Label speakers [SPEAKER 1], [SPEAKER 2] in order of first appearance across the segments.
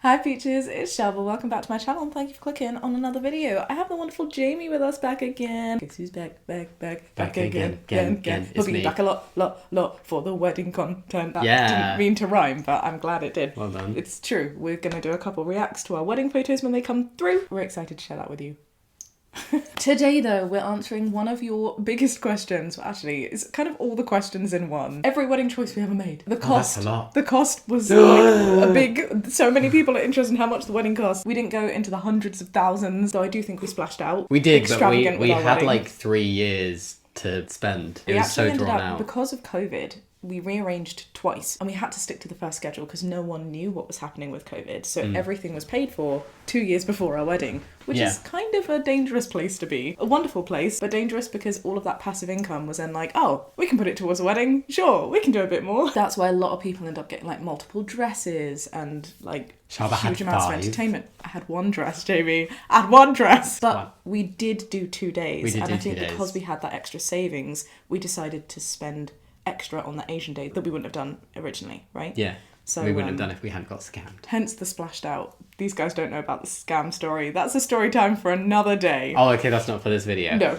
[SPEAKER 1] Hi Peaches, it's Shaaba. Welcome back to my channel and thank you for clicking on another video. I have the wonderful Jamie with us back again. Guess who's back again. He'll
[SPEAKER 2] It's
[SPEAKER 1] be
[SPEAKER 2] me.
[SPEAKER 1] back a lot for the wedding content. That
[SPEAKER 2] Yeah.
[SPEAKER 1] didn't mean to rhyme, but I'm glad it did.
[SPEAKER 2] Well done.
[SPEAKER 1] It's true. We're going to do a couple reacts to our wedding photos when they come through. We're excited to share that with you. Today though, we're answering one of your biggest questions. Well, actually, it's kind of all the questions in one. Every wedding choice we ever made. The cost.
[SPEAKER 2] That's a lot.
[SPEAKER 1] The cost was like a big... So many people are interested in how much the wedding cost. We didn't go into the hundreds of thousands, though I do think we splashed out.
[SPEAKER 2] We did, but
[SPEAKER 1] Extravagant
[SPEAKER 2] we
[SPEAKER 1] with our
[SPEAKER 2] had
[SPEAKER 1] wedding.
[SPEAKER 2] like 3 years to spend. It
[SPEAKER 1] We
[SPEAKER 2] was
[SPEAKER 1] actually
[SPEAKER 2] so
[SPEAKER 1] ended
[SPEAKER 2] drawn
[SPEAKER 1] up,
[SPEAKER 2] out.
[SPEAKER 1] because of COVID, we rearranged twice and we had to stick to the first schedule because no one knew what was happening with COVID. So everything was paid for 2 years before our wedding, which is kind of a dangerous place to be. A wonderful place, but dangerous because all of that passive income was then like, oh, we can put it towards a wedding. Sure, we can do a bit more. That's why a lot of people end up getting like multiple dresses and like
[SPEAKER 2] Shaaba had
[SPEAKER 1] huge amounts of
[SPEAKER 2] 5.
[SPEAKER 1] entertainment. I had one dress, Jamie. I had one dress. But
[SPEAKER 2] One.
[SPEAKER 1] we did do 2 days.
[SPEAKER 2] We did
[SPEAKER 1] and
[SPEAKER 2] do
[SPEAKER 1] I think
[SPEAKER 2] 2 days.
[SPEAKER 1] because we had that extra savings, we decided to spend extra on the Asian day that we wouldn't have done originally, right?
[SPEAKER 2] Yeah.
[SPEAKER 1] So
[SPEAKER 2] we wouldn't have done if we hadn't got scammed.
[SPEAKER 1] Hence the splashed out. These guys don't know about the scam story. That's a story time for another day.
[SPEAKER 2] Oh, okay, that's not for this video.
[SPEAKER 1] No.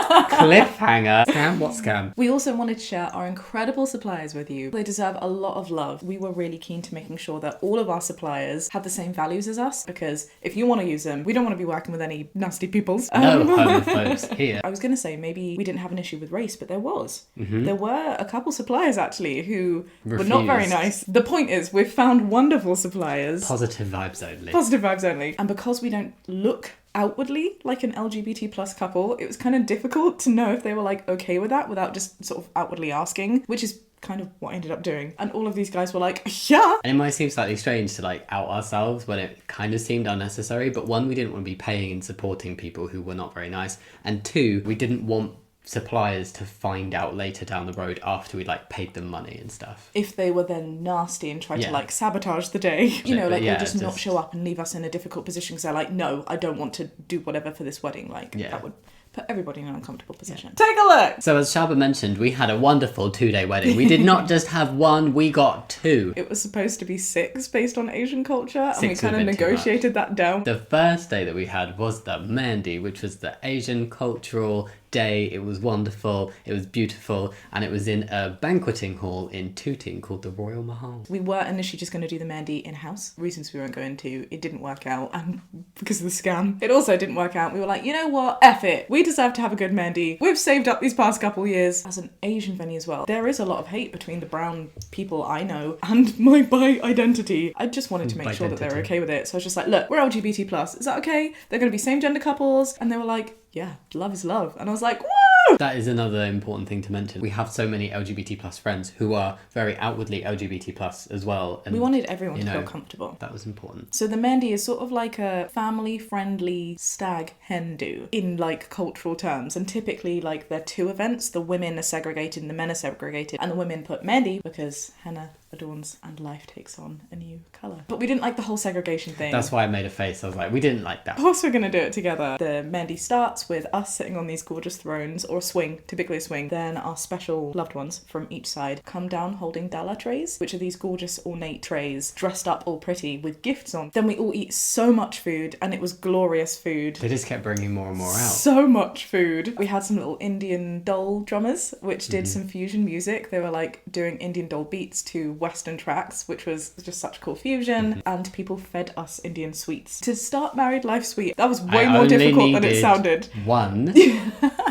[SPEAKER 2] Cliffhanger. Scam? What scam?
[SPEAKER 1] We also wanted to share our incredible suppliers with you. They deserve a lot of love. We were really keen to making sure that all of our suppliers have the same values as us, because if you want to use them, we don't want to be working with any nasty peoples.
[SPEAKER 2] No homophobes here.
[SPEAKER 1] I was going to say maybe we didn't have an issue with race, but there was. There were a couple suppliers actually who were not very
[SPEAKER 2] Refused.
[SPEAKER 1] nice. The point is, we've found wonderful suppliers.
[SPEAKER 2] Positive vibes only.
[SPEAKER 1] Positive vibes only. And because we don't look outwardly like an LGBT plus couple, it was kind of difficult to know if they were like okay with that without just sort of outwardly asking, which is kind of what I ended up doing. And all of these guys were like, yeah.
[SPEAKER 2] And it might seem slightly strange to like out ourselves when it kind of seemed unnecessary, but one, we didn't want to be paying and supporting people who were not very nice, and two, we didn't want suppliers to find out later down the road after we like paid them money and stuff.
[SPEAKER 1] If they were then nasty and tried to
[SPEAKER 2] Yeah.
[SPEAKER 1] like sabotage the day, you know,
[SPEAKER 2] But
[SPEAKER 1] like
[SPEAKER 2] yeah,
[SPEAKER 1] or just not
[SPEAKER 2] just-
[SPEAKER 1] show up and leave us in a difficult position because they're like, no, I don't want to do whatever for this wedding. Like
[SPEAKER 2] Yeah.
[SPEAKER 1] that would put everybody in an uncomfortable position. Take a look.
[SPEAKER 2] So as Shaaba mentioned, we had a wonderful 2-day wedding. We did not just have one, we got 2.
[SPEAKER 1] It was supposed to be 6 based on Asian culture, and we
[SPEAKER 2] 6
[SPEAKER 1] kind of
[SPEAKER 2] would've been too
[SPEAKER 1] negotiated that down.
[SPEAKER 2] The first day that we had was the Mehndi, which was the Asian cultural day. It was wonderful, it was beautiful, and it was in a banqueting hall in Tooting called the Royal Mahal.
[SPEAKER 1] We were initially just going to do the Mehndi in-house. Reasons we weren't going to, it didn't work out, and because of the scam. It also didn't work out. We were like, you know what, F it. We deserve to have a good Mehndi. We've saved up these past couple years. As an Asian venue as well, there is a lot of hate between the brown people I know and my bi identity. I just wanted to make sure that they were
[SPEAKER 2] Bi-dentity.
[SPEAKER 1] okay with it. So I was just like, look, we're LGBT plus. Is that okay? They're going to be same gender couples. And they were like, yeah, love is love. And I was like, woo!
[SPEAKER 2] That is another important thing to mention. We have so many LGBT plus friends who are very outwardly LGBT plus as well. And
[SPEAKER 1] We wanted everyone
[SPEAKER 2] you
[SPEAKER 1] to
[SPEAKER 2] know,
[SPEAKER 1] feel comfortable.
[SPEAKER 2] that was important.
[SPEAKER 1] So the Mehndi is sort of like a family-friendly stag hen do in like cultural terms, and typically like they're 2 events. The women are segregated and the men are segregated, and the women put Mehndi because henna adorns and life takes on a new colour. But we didn't like the whole segregation thing.
[SPEAKER 2] That's why I made a face. I was like, we didn't like that.
[SPEAKER 1] Of course we're going to do it together. The Mehndi starts with us sitting on these gorgeous thrones, or a swing, typically a swing. Then our special loved ones from each side come down holding dala trays, which are these gorgeous ornate trays, dressed up all pretty with gifts on. Then we all eat so much food, and it was glorious food.
[SPEAKER 2] They just kept bringing more and more out.
[SPEAKER 1] So much food. We had some little Indian dole drummers, which did some fusion music. They were like doing Indian dole beats to Western tracks, which was just such cool fusion. And people fed us Indian sweets. To start married life sweet, that was way
[SPEAKER 2] I
[SPEAKER 1] more
[SPEAKER 2] only
[SPEAKER 1] difficult than it
[SPEAKER 2] needed
[SPEAKER 1] sounded.
[SPEAKER 2] One.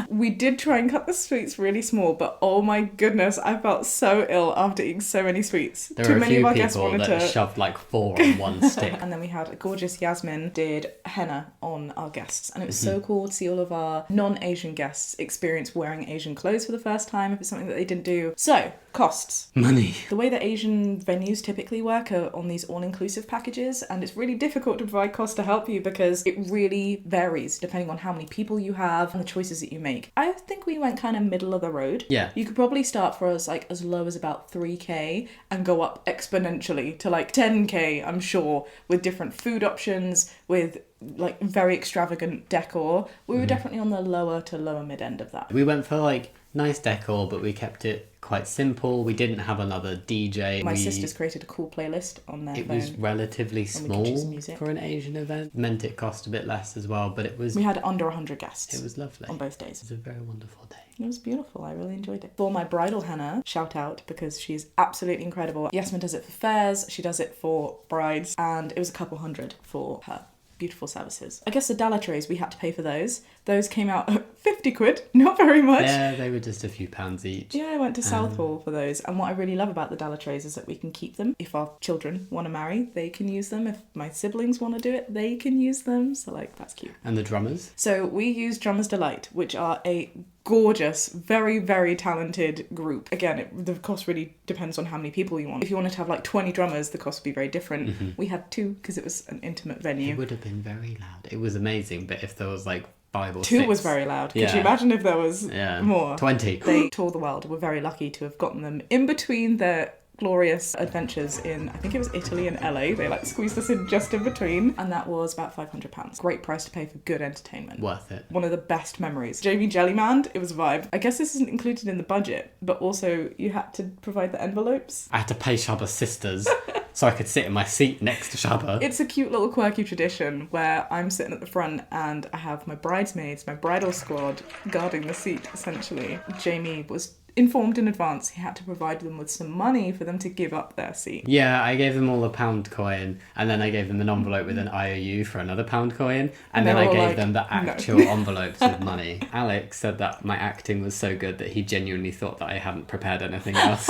[SPEAKER 1] We did try and cut the sweets really small, but oh my goodness, I felt so ill after eating so many sweets.
[SPEAKER 2] There
[SPEAKER 1] Too
[SPEAKER 2] were a
[SPEAKER 1] many
[SPEAKER 2] few
[SPEAKER 1] of our guests
[SPEAKER 2] people
[SPEAKER 1] wanted
[SPEAKER 2] that
[SPEAKER 1] to.
[SPEAKER 2] shoved like 4 on one stick.
[SPEAKER 1] And then we had a gorgeous Yasmin did henna on our guests, and it was
[SPEAKER 2] Mm-hmm.
[SPEAKER 1] so cool to see all of our non-Asian guests experience wearing Asian clothes for the first time, if it's something that they didn't do. So, costs.
[SPEAKER 2] Money.
[SPEAKER 1] The way that Asian venues typically work are on these all-inclusive packages, and it's really difficult to provide cost to help you because it really varies depending on how many people you have and the choices that you make. I think we went kind of middle of the road.
[SPEAKER 2] Yeah.
[SPEAKER 1] You could probably start for us like as low as about 3k and go up exponentially to like 10k, I'm sure, with different food options, with like very extravagant decor. We were definitely on the lower to lower mid end of that.
[SPEAKER 2] We went for like nice decor, but we kept it quite simple. We didn't have another DJ.
[SPEAKER 1] My sisters created a cool playlist on their phone.
[SPEAKER 2] It was relatively small for an Asian event. Meant it cost a bit less as well, but it was...
[SPEAKER 1] We had under 100 guests.
[SPEAKER 2] It was lovely.
[SPEAKER 1] On both days.
[SPEAKER 2] It was a very wonderful day.
[SPEAKER 1] It was beautiful. I really enjoyed it. For my bridal henna, shout out, because she's absolutely incredible. Yasmin does it for fairs, she does it for brides, and it was a couple hundred for her. Beautiful services. I guess the dalla trays, we had to pay for those. Those came out at 50 quid, not very much.
[SPEAKER 2] Yeah, they were just a few pounds each.
[SPEAKER 1] Yeah, I went to Southall for those. And what I really love about the dalla trays is that we can keep them. If our children want to marry, they can use them. If my siblings want to do it, they can use them. So, like, that's cute.
[SPEAKER 2] And the drummers?
[SPEAKER 1] So we use Drummers Delight, which are a gorgeous, very, very talented group. Again, the cost really depends on how many people you want. If you wanted to have like 20 drummers, the cost would be very different. Mm-hmm. We had 2 because it was an intimate venue.
[SPEAKER 2] It would have been very loud. It was amazing, but if there was like 5 or 6...
[SPEAKER 1] 2 was very loud. Could you imagine if there was more?
[SPEAKER 2] 20.
[SPEAKER 1] They toured the world. We're very lucky to have gotten them in between their glorious adventures in, I think it was Italy and LA. They like squeezed us in just in between, and that was about £500. Great price to pay for good entertainment.
[SPEAKER 2] Worth it.
[SPEAKER 1] One of the best memories. Jamie Jellyman, it was a vibe. I guess this isn't included in the budget, but also you had to provide the envelopes.
[SPEAKER 2] I had to pay Shaaba's sisters so I could sit in my seat next to Shaaba.
[SPEAKER 1] It's a cute little quirky tradition where I'm sitting at the front and I have my bridesmaids, my bridal squad, guarding the seat, essentially. Jamie was informed in advance he had to provide them with some money for them to give up their seat.
[SPEAKER 2] Yeah, I gave them all a £1 coin, and then I gave them an envelope with an IOU for another £1 coin, and then I gave them the actual envelopes with money. Alex said that my acting was so good that he genuinely thought that I hadn't prepared anything else.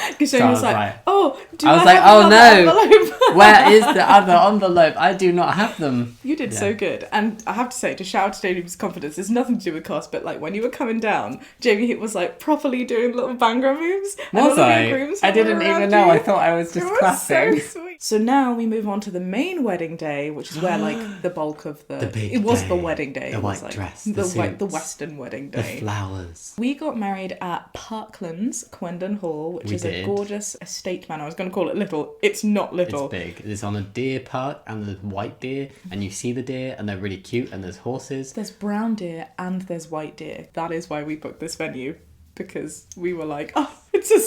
[SPEAKER 1] Because Jamie was like, oh, do I was like,
[SPEAKER 2] oh no, where is the other envelope? I do not have them.
[SPEAKER 1] You did so good. And I have to say, to shout out to Jamie's confidence, it's nothing to do with cost, but like when you were coming down, Jamie was like properly doing little Bhangra moves.
[SPEAKER 2] Was I didn't even know. I thought I was just clapping.
[SPEAKER 1] So sweet. So now we move on to the main wedding day, which is where like the bulk of the
[SPEAKER 2] big
[SPEAKER 1] it was
[SPEAKER 2] day.
[SPEAKER 1] the wedding day.
[SPEAKER 2] The white
[SPEAKER 1] like,
[SPEAKER 2] dress,
[SPEAKER 1] the Western wedding day.
[SPEAKER 2] The flowers.
[SPEAKER 1] We got married at Parklands, Quendon Hall, which is a gorgeous estate manor. I was going to call it little. It's not little.
[SPEAKER 2] It's big. It's on a deer park, and there's white deer, and you see the deer, and they're really cute, and there's horses.
[SPEAKER 1] There's brown deer and there's white deer. That is why we booked this venue. Because we were like, oh, it's a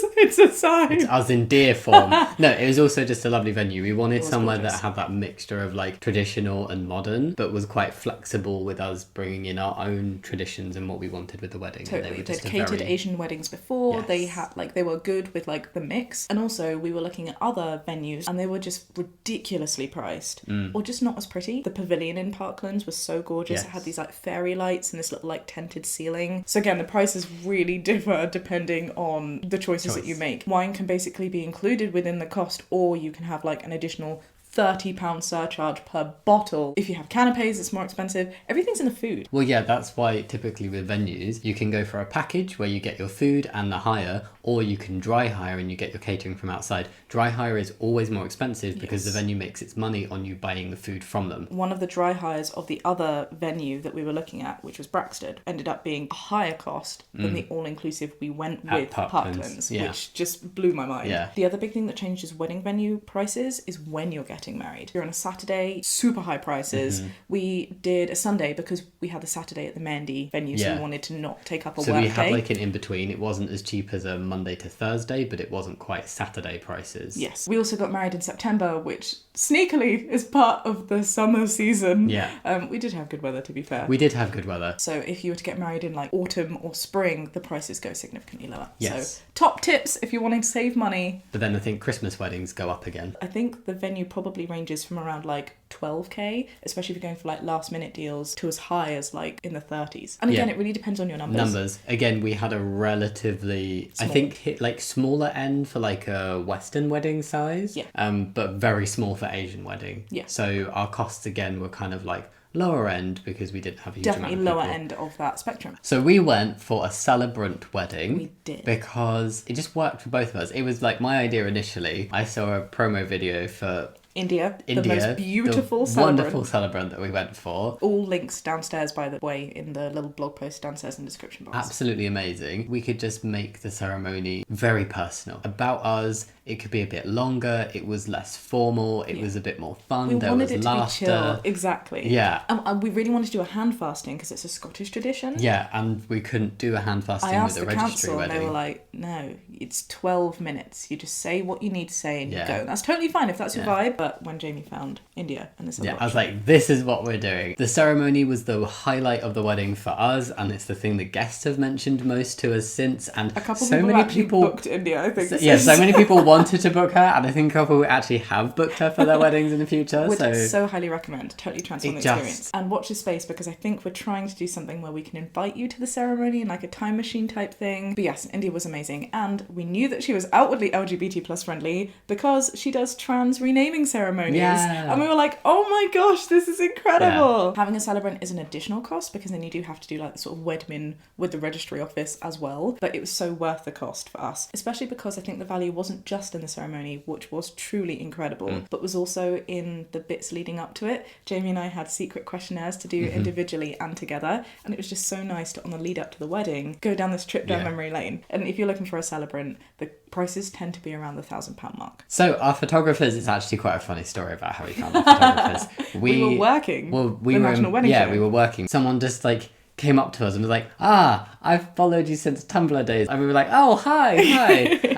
[SPEAKER 1] sign.
[SPEAKER 2] It's us in deer form. No, it was also just a lovely venue. We wanted somewhere
[SPEAKER 1] gorgeous.
[SPEAKER 2] that had that mixture of like traditional and modern, but was quite flexible with us bringing in our own traditions and what we wanted with the wedding.
[SPEAKER 1] Totally. They'd catered Asian weddings before. Yes. They had they were good with like the mix. And also we were looking at other venues and they were just ridiculously priced. Or just not as pretty. The pavilion in Parklands was so gorgeous. Yes. It had these like fairy lights and this little like tinted ceiling. So again, the prices really differ depending on the choices that you make. Wine can basically be included within the cost, or you can have like an additional £30 surcharge per bottle. If you have canapes, it's more expensive. Everything's in the food.
[SPEAKER 2] Well, yeah, that's why typically with venues, you can go for a package where you get your food and the hire, or you can dry hire and you get your catering from outside. Dry hire is always more expensive because the venue makes its money on you buying the food from them. One
[SPEAKER 1] of the dry hires of the other venue that we were looking at, which was Braxted, ended up being a higher cost than the all-inclusive we went with Parklands, which just blew my mind.
[SPEAKER 2] Yeah.
[SPEAKER 1] The other big thing that changes wedding venue prices is when you're getting married. You're on a Saturday, super high prices. We did a Sunday because we had the Saturday at the Mendi venue, so we wanted to not take up a work day.
[SPEAKER 2] So we had like an in-between. It wasn't as cheap as a Monday to Thursday, but it wasn't quite Saturday prices.
[SPEAKER 1] Yes. We also got married in September, which sneakily is part of the summer season.
[SPEAKER 2] Yeah.
[SPEAKER 1] We did have good weather, to be fair.
[SPEAKER 2] We did have good weather.
[SPEAKER 1] So if you were to get married in like autumn or spring, the prices go significantly lower.
[SPEAKER 2] Yes.
[SPEAKER 1] So top tips if you're wanting to save money.
[SPEAKER 2] But then I think Christmas weddings go up again.
[SPEAKER 1] I think the venue probably ranges from around like 12k, especially if you're going for like last minute deals, to as high as like in the 30s. And again, it really depends on your numbers.
[SPEAKER 2] Again, we had a relatively, I think, hit like smaller end for like a Western wedding size.
[SPEAKER 1] Yeah.
[SPEAKER 2] But very small for Asian wedding.
[SPEAKER 1] Yeah.
[SPEAKER 2] So our costs again were kind of like lower end because we didn't have a huge
[SPEAKER 1] definitely
[SPEAKER 2] amount of
[SPEAKER 1] lower
[SPEAKER 2] people.
[SPEAKER 1] End of that spectrum.
[SPEAKER 2] So we went for a celebrant wedding.
[SPEAKER 1] We did.
[SPEAKER 2] Because it just worked for both of us. It was like my idea initially. I saw a promo video for
[SPEAKER 1] India, the most beautiful celebrant.
[SPEAKER 2] Wonderful celebrant that we went for.
[SPEAKER 1] All links downstairs, by the way, in the little blog post downstairs in the description box.
[SPEAKER 2] Absolutely amazing. We could just make the ceremony very personal. About us, it could be a bit longer, it was less formal, it was a bit more fun, there
[SPEAKER 1] wanted
[SPEAKER 2] was
[SPEAKER 1] it
[SPEAKER 2] laughter.
[SPEAKER 1] to be chill. Exactly.
[SPEAKER 2] Yeah.
[SPEAKER 1] And we really wanted to do a hand fasting because it's a Scottish tradition.
[SPEAKER 2] Yeah, and we couldn't do a hand fasting with the registry
[SPEAKER 1] council,
[SPEAKER 2] wedding.
[SPEAKER 1] And they were like, no, it's 12 minutes. You just say what you need to say and you go. And that's totally fine if that's your vibe. But when Jamie found India and this
[SPEAKER 2] I was like, this is what we're doing. The ceremony was the highlight of the wedding for us, and it's the thing that guests have mentioned most to us since. And
[SPEAKER 1] a couple
[SPEAKER 2] so
[SPEAKER 1] people
[SPEAKER 2] many
[SPEAKER 1] actually
[SPEAKER 2] people
[SPEAKER 1] booked India, I think.
[SPEAKER 2] So many people wanted to book her, and I think a couple actually have booked her for their weddings in the future.
[SPEAKER 1] Would so highly recommend. Totally transform the
[SPEAKER 2] just-
[SPEAKER 1] experience. And watch this space, because I think we're trying to do something where we can invite you to the ceremony in like a time machine type thing. But yes, India was amazing, and we knew that she was outwardly LGBT plus friendly because she does trans renaming ceremonies.
[SPEAKER 2] Yeah.
[SPEAKER 1] And we were like, oh my gosh, this is incredible. Yeah. Having a celebrant is an additional cost because then you do have to do like the sort of wedmin with the registry office as well. But it was so worth the cost for us, especially because I think the value wasn't just in the ceremony, which was truly incredible, but was also in the bits leading up to it. Jamie and I had secret questionnaires to do individually and together, and it was just so nice to, on the lead up to the wedding, go down this trip down memory lane. And if you're looking for a celebrant, the prices tend to be around the £1,000 mark.
[SPEAKER 2] So our photographers, it's actually quite a funny story about how we found our photographers.
[SPEAKER 1] We were working.
[SPEAKER 2] Well,
[SPEAKER 1] the national wedding show.
[SPEAKER 2] we were working. Someone just like came up to us and was like, I've followed you since Tumblr days. And we were like, oh, hi.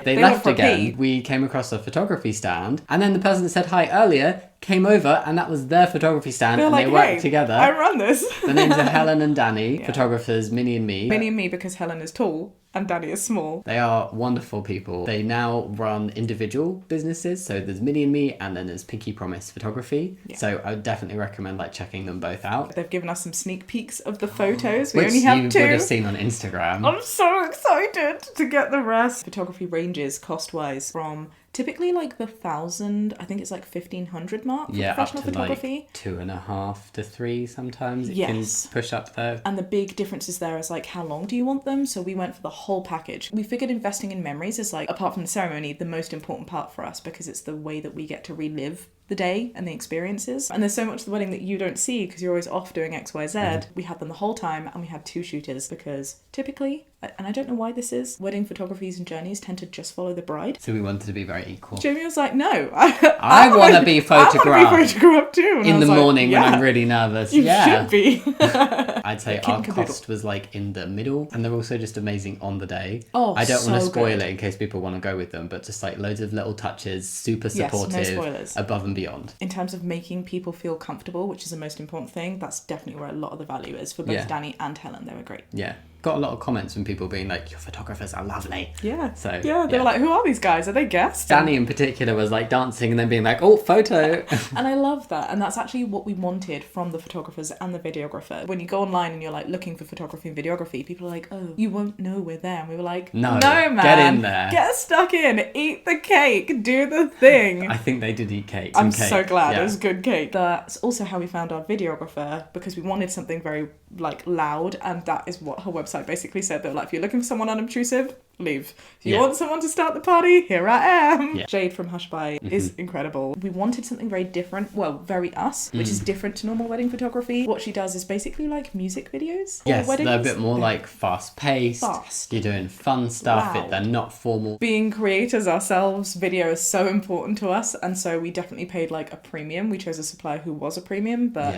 [SPEAKER 2] They left again. We came across a photography stand, and then the person that said hi earlier came over, and that was their photography stand, and they worked together.
[SPEAKER 1] I run this.
[SPEAKER 2] The names are Helen and Danny, photographers, Minnie and me.
[SPEAKER 1] Minnie and me because Helen is tall and Danny is small.
[SPEAKER 2] They are wonderful people. They now run individual businesses. So there's Minnie and me, and then there's Pinky Promise Photography. Yeah. So I would definitely recommend like checking them both out.
[SPEAKER 1] They've given us some sneak peeks of the photos. We
[SPEAKER 2] Which
[SPEAKER 1] only have
[SPEAKER 2] you
[SPEAKER 1] 2.
[SPEAKER 2] would have seen on Instagram.
[SPEAKER 1] I'm so excited to get the rest. Photography ranges cost-wise from typically like the 1,000, I think it's like 1,500 mark for professional
[SPEAKER 2] up to
[SPEAKER 1] photography.
[SPEAKER 2] Like 2.5 to 3 sometimes. It can push up there.
[SPEAKER 1] And the big differences there is like, how long do you want them? So we went for the whole package. We figured investing in memories is like, apart from the ceremony, the most important part for us because it's the way that we get to relive the day and the experiences. And there's so much of the wedding that you don't see because you're always off doing XYZ. We had them the whole time, and we had 2 shooters because typically, and I don't know why this is, wedding photographies and journeys tend to just follow the bride.
[SPEAKER 2] So we wanted to be very equal.
[SPEAKER 1] Jamie was like, no,
[SPEAKER 2] I want to be photographed.
[SPEAKER 1] I want to be photographed too. And
[SPEAKER 2] in the morning when I'm really nervous.
[SPEAKER 1] You should be.
[SPEAKER 2] I'd say our cost was like in the middle, and they're also just amazing on the day.
[SPEAKER 1] Oh,
[SPEAKER 2] I don't want to spoil
[SPEAKER 1] good.
[SPEAKER 2] it in case people want to go with them, but just like loads of little touches, super supportive,
[SPEAKER 1] no spoilers.
[SPEAKER 2] Above and beyond.
[SPEAKER 1] In terms of making people feel comfortable, which is the most important thing, that's definitely where a lot of the value is for both Danny and Helen. They were great.
[SPEAKER 2] Yeah. Got a lot of comments from people being like, your photographers are lovely.
[SPEAKER 1] Yeah.
[SPEAKER 2] So
[SPEAKER 1] they were like, who are these guys? Are they guests?
[SPEAKER 2] Danny in particular was like dancing and then being like, oh, photo.
[SPEAKER 1] And I love that. And that's actually what we wanted from the photographers and the videographer. When you go online and you're like looking for photography and videography, people are like, oh, you won't know we're there. And we were like, no man.
[SPEAKER 2] Get in there.
[SPEAKER 1] Get stuck in. Eat the cake. Do the thing.
[SPEAKER 2] I think they did eat cake.
[SPEAKER 1] I'm so glad. It was good cake. That's also how we found our videographer, because we wanted something very like loud, and that is what her website basically said. They were like, if you're looking for someone unobtrusive, leave. If you want someone to start the party, here I am. Jade from Hush By is incredible. We wanted something very different, well, very us, which is different to normal wedding photography. What she does is basically like music videos.
[SPEAKER 2] Yes, they're a bit more like fast-paced. You're doing fun stuff. They're not formal.
[SPEAKER 1] Being creators ourselves, video is so important to us, and so we definitely paid like a premium. We chose a supplier who was a premium, but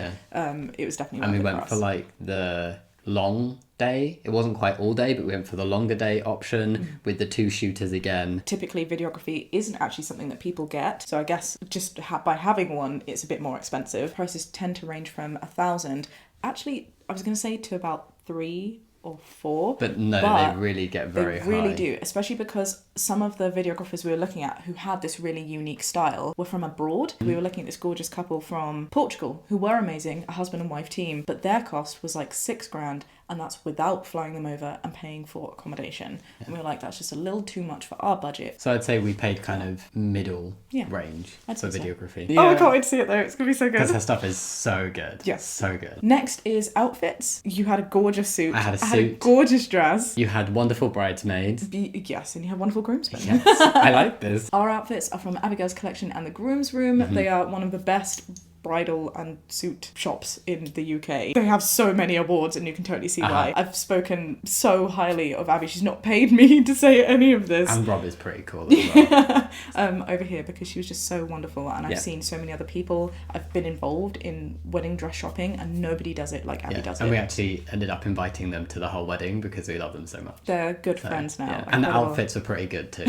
[SPEAKER 1] it was definitely worth it.
[SPEAKER 2] And we went for like the long day. It wasn't quite all day, but we went for the longer day option with the 2 shooters again.
[SPEAKER 1] Typically videography isn't actually something that people get, so I guess just by having one it's a bit more expensive. Prices tend to range from 1,000, actually I was going to say, to about 3 or 4.
[SPEAKER 2] But they really get very high.
[SPEAKER 1] They really do, especially because some of the videographers we were looking at who had this really unique style were from abroad. We were looking at this gorgeous couple from Portugal who were amazing, a husband and wife team, but their cost was like $6,000, and that's without flying them over and paying for accommodation. And we were like, that's just a little too much for our budget.
[SPEAKER 2] So I'd say we paid kind of middle range for videography.
[SPEAKER 1] So. Oh, I can't wait to see it though. It's going to be so good.
[SPEAKER 2] Because her stuff is so good.
[SPEAKER 1] Yes.
[SPEAKER 2] So good.
[SPEAKER 1] Next is outfits. You had a gorgeous suit.
[SPEAKER 2] I had a suit.
[SPEAKER 1] I had a gorgeous dress.
[SPEAKER 2] You had wonderful bridesmaids.
[SPEAKER 1] Yes, and you had wonderful groomsmen.
[SPEAKER 2] Yes, I like this.
[SPEAKER 1] Our outfits are from Abigail's collection and the Groom's Room. They are one of the best bridal and suit shops in the UK. They have so many awards, and you can totally see why. I've spoken so highly of Abby. She's not paid me to say any of this.
[SPEAKER 2] And Rob is pretty cool as well.
[SPEAKER 1] Over here, because she was just so wonderful, and I've seen so many other people. I've been involved in wedding dress shopping, and nobody does it like Abby does it.
[SPEAKER 2] And we actually ended up inviting them to the whole wedding because we love them so much.
[SPEAKER 1] They're good friends now.
[SPEAKER 2] Yeah. And the outfits are pretty good too.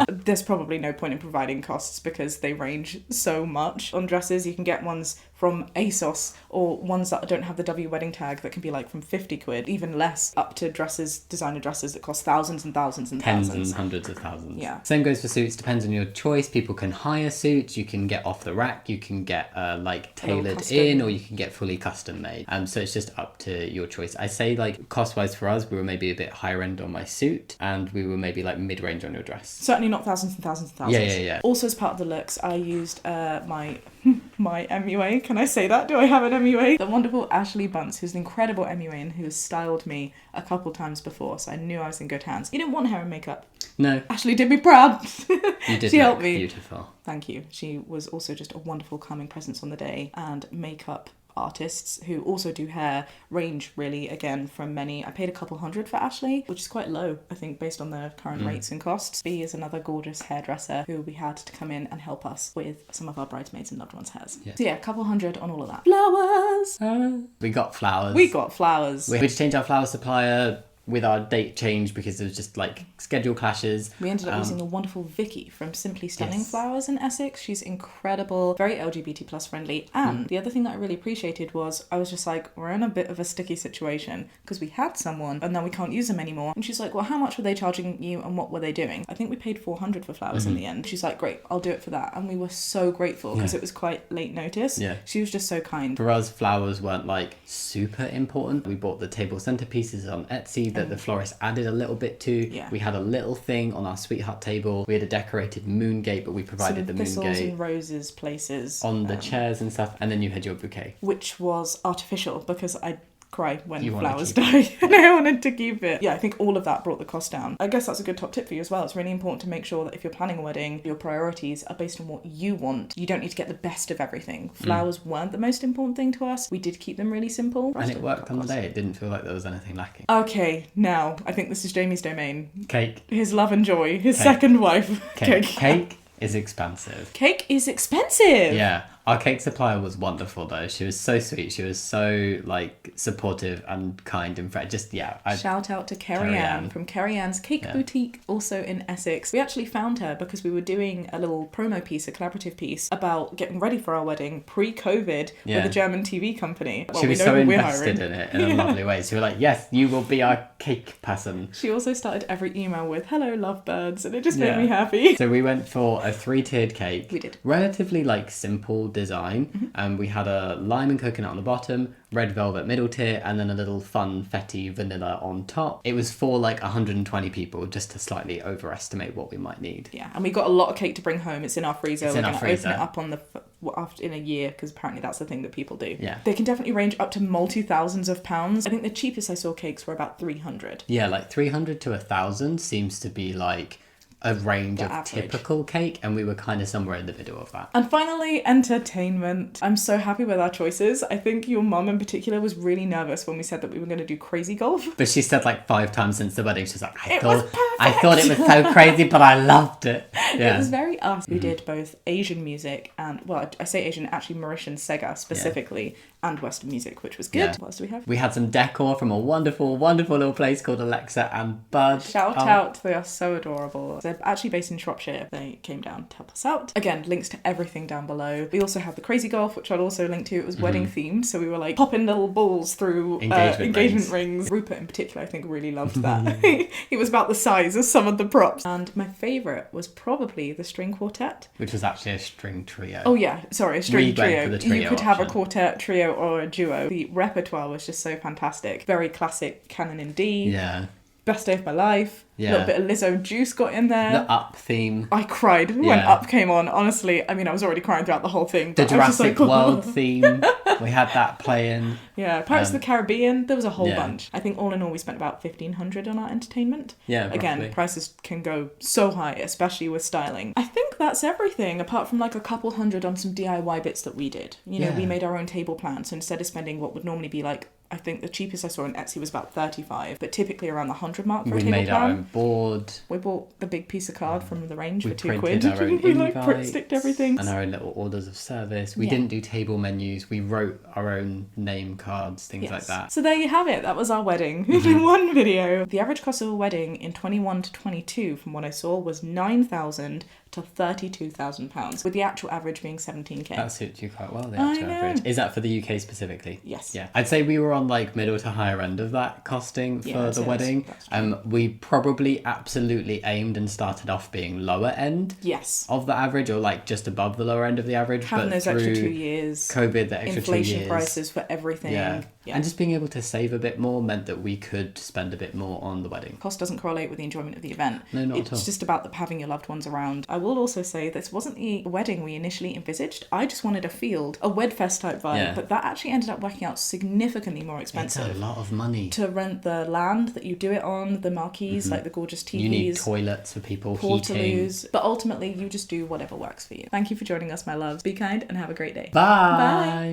[SPEAKER 1] There's probably no point in providing costs because they range so much. On dresses, you can get ones from ASOS or ones that don't have the W wedding tag that can be like from 50 quid, even less, up to dresses, designer dresses that cost thousands and thousands and
[SPEAKER 2] tens
[SPEAKER 1] thousands.
[SPEAKER 2] And hundreds of thousands.
[SPEAKER 1] Yeah.
[SPEAKER 2] Same goes for suits. Depends on your choice. People can hire suits. You can get off the rack. You can get like tailored in, or you can get fully custom made. So it's just up to your choice. I say like cost wise for us, we were maybe a bit higher end on my suit, and we were maybe like mid range on your dress.
[SPEAKER 1] Certainly not thousands and thousands and thousands.
[SPEAKER 2] Yeah.
[SPEAKER 1] Also, as part of the looks, I used my MUA. Can I say that? Do I have an MUA? The wonderful Ashley Bunce, who's an incredible MUA and who has styled me a couple times before, so I knew I was in good hands. You didn't want hair and makeup.
[SPEAKER 2] No.
[SPEAKER 1] Ashley did me proud.
[SPEAKER 2] You did.
[SPEAKER 1] She helped me.
[SPEAKER 2] Beautiful.
[SPEAKER 1] Thank you. She was also just a wonderful calming presence on the day, and makeup artists who also do hair range really again from many. I paid a couple hundred for Ashley, which is quite low I think based on the current rates and costs. B is another gorgeous hairdresser who we had to come in and help us with some of our bridesmaids and loved ones' hairs. So yeah, a couple hundred on all of that. Flowers!
[SPEAKER 2] We got flowers.
[SPEAKER 1] We got flowers.
[SPEAKER 2] We had to change our flower supplier with our date change because there was just like schedule clashes.
[SPEAKER 1] We ended up using the wonderful Vicky from Simply Stunning Flowers in Essex. She's incredible, very LGBT plus friendly. And the other thing that I really appreciated was I was just like, we're in a bit of a sticky situation because we had someone and now we can't use them anymore. And she's like, well, how much were they charging you and what were they doing? I think we paid 400 for flowers in the end. She's like, great, I'll do it for that. And we were so grateful because it was quite late notice. Yeah. She was just so kind.
[SPEAKER 2] For us, flowers weren't like super important. We bought the table centerpieces on Etsy that the florist added a little bit to.
[SPEAKER 1] Yeah.
[SPEAKER 2] We had a little thing on our sweetheart table. We had a decorated moon gate, but we provided the moon
[SPEAKER 1] thistles
[SPEAKER 2] gate
[SPEAKER 1] and roses places
[SPEAKER 2] on the chairs and stuff. And then you had your bouquet,
[SPEAKER 1] which was artificial because I cry when flowers die and I wanted to keep it. Yeah, I think all of that brought the cost down. I guess that's a good top tip for you as well. It's really important to make sure that if you're planning a wedding, your priorities are based on what you want. You don't need to get the best of everything. Flowers weren't the most important thing to us. We did keep them really simple.
[SPEAKER 2] And it worked on the day. It didn't feel like there was anything lacking.
[SPEAKER 1] Okay, now I think this is Jamie's domain.
[SPEAKER 2] Cake.
[SPEAKER 1] His love and joy. His second wife.
[SPEAKER 2] Cake. Cake is expensive.
[SPEAKER 1] Cake is expensive.
[SPEAKER 2] Yeah. Our cake supplier was wonderful though. She was so sweet. She was so like supportive and kind and just
[SPEAKER 1] shout out to Kerry Ann from Kerry Ann's Cake Boutique, also in Essex. We actually found her because we were doing a little promo piece, a collaborative piece about getting ready for our wedding pre-COVID with a German TV company. Well,
[SPEAKER 2] she was so invested in it in a lovely way. So we were like, yes, you will be our cake person.
[SPEAKER 1] She also started every email with hello lovebirds, and it just made me happy.
[SPEAKER 2] So we went for a 3-tiered cake.
[SPEAKER 1] We did.
[SPEAKER 2] Relatively like simple design. We had a lime and coconut on the bottom, red velvet middle tier, and then a little funfetti vanilla on top. It was for like 120 people, just to slightly overestimate what we might need. Yeah,
[SPEAKER 1] and we got a lot of cake to bring home. It's in our freezer. We're going to open it up on the in a year because apparently that's the thing that people do.
[SPEAKER 2] Yeah,
[SPEAKER 1] they can definitely range up to multi-thousands of pounds. I think the cheapest I saw cakes were about 300.
[SPEAKER 2] Yeah, like 300 to 1,000 seems to be like a range of average typical cake, and we were kind of somewhere in the middle of that.
[SPEAKER 1] And finally, entertainment. I'm so happy with our choices. I think your mum in particular was really nervous when we said that we were going to do crazy golf.
[SPEAKER 2] But she said like 5 times since the wedding, she's like, I thought it was so crazy, but I loved it. Yeah.
[SPEAKER 1] It was very us. We did both Asian music and, well, I say Asian, actually Mauritian Sega specifically, and Western music, which was good. Yeah. What else do we have?
[SPEAKER 2] We had some decor from a wonderful, wonderful little place called Alexa and Bud.
[SPEAKER 1] Shout out, they are so adorable. They're actually based in Shropshire. They came down to help us out. Again, links to everything down below. We also have the Crazy Golf, which I'll also link to. It was wedding themed, so we were like popping little balls through engagement rings. Rupert in particular, I think, really loved that. He was about the size of some of the props. And my favourite was probably the string quartet.
[SPEAKER 2] Which was actually a string trio.
[SPEAKER 1] Oh yeah, sorry, a string trio. You could have
[SPEAKER 2] option.
[SPEAKER 1] A quartet, trio, or a duo. The repertoire was just so fantastic. Very classic canon in D.
[SPEAKER 2] Yeah.
[SPEAKER 1] Best Day of My Life. Yeah. A little bit of Lizzo juice got in there.
[SPEAKER 2] The Up theme.
[SPEAKER 1] I cried when Up came on. Honestly, I mean, I was already crying throughout the whole thing.
[SPEAKER 2] The Jurassic World theme. We had that playing.
[SPEAKER 1] Yeah, Pirates of the Caribbean, there was a whole
[SPEAKER 2] Yeah.
[SPEAKER 1] bunch. I think all in all we spent about $1,500 on our entertainment.
[SPEAKER 2] Yeah,
[SPEAKER 1] Again,
[SPEAKER 2] roughly.
[SPEAKER 1] prices can go so high, especially with styling. I think that's everything, apart from like a couple hundred on some DIY bits that we did. You know, we made our own table plan, so instead of spending what would normally be like, I think the cheapest I saw on Etsy was about $35, but typically around the 100 mark for a table plan.
[SPEAKER 2] We made our own board.
[SPEAKER 1] We bought the big piece of card from the range for £2.
[SPEAKER 2] We printed our own
[SPEAKER 1] We like
[SPEAKER 2] invite
[SPEAKER 1] print sticked everything.
[SPEAKER 2] and our own little orders of service. We didn't do table menus. We wrote our own name cards, things like that.
[SPEAKER 1] So there you have it. That was our wedding in one video. The average cost of a wedding in 21 to 22, from what I saw, was £9,000 to £32,000, with the actual average being 17k.
[SPEAKER 2] That suits you quite well, the actual average. Is that for the UK specifically?
[SPEAKER 1] Yes.
[SPEAKER 2] Yeah. I'd say we were on like middle to higher end of that costing for the wedding. We probably absolutely aimed and started off being lower end of the average, or like just above the lower end of the average.
[SPEAKER 1] Having those extra 2 years.
[SPEAKER 2] COVID, the extra 2 years.
[SPEAKER 1] Inflation prices for everything.
[SPEAKER 2] Yeah. And just being able to save a bit more meant that we could spend a bit more on the wedding.
[SPEAKER 1] Cost doesn't correlate with the enjoyment of the event.
[SPEAKER 2] No, not at all.
[SPEAKER 1] It's just about having your loved ones around. I will also say this wasn't the wedding we initially envisaged. I just wanted a field, a Wedfest type vibe, but that actually ended up working out significantly more expensive.
[SPEAKER 2] It's a lot of money.
[SPEAKER 1] To rent the land that you do it on, the marquees, like the gorgeous TVs.
[SPEAKER 2] You need toilets for people,
[SPEAKER 1] portaloos, heating. But ultimately, you just do whatever works for you. Thank you for joining us, my loves. Be kind and have a great day.
[SPEAKER 2] Bye. Bye.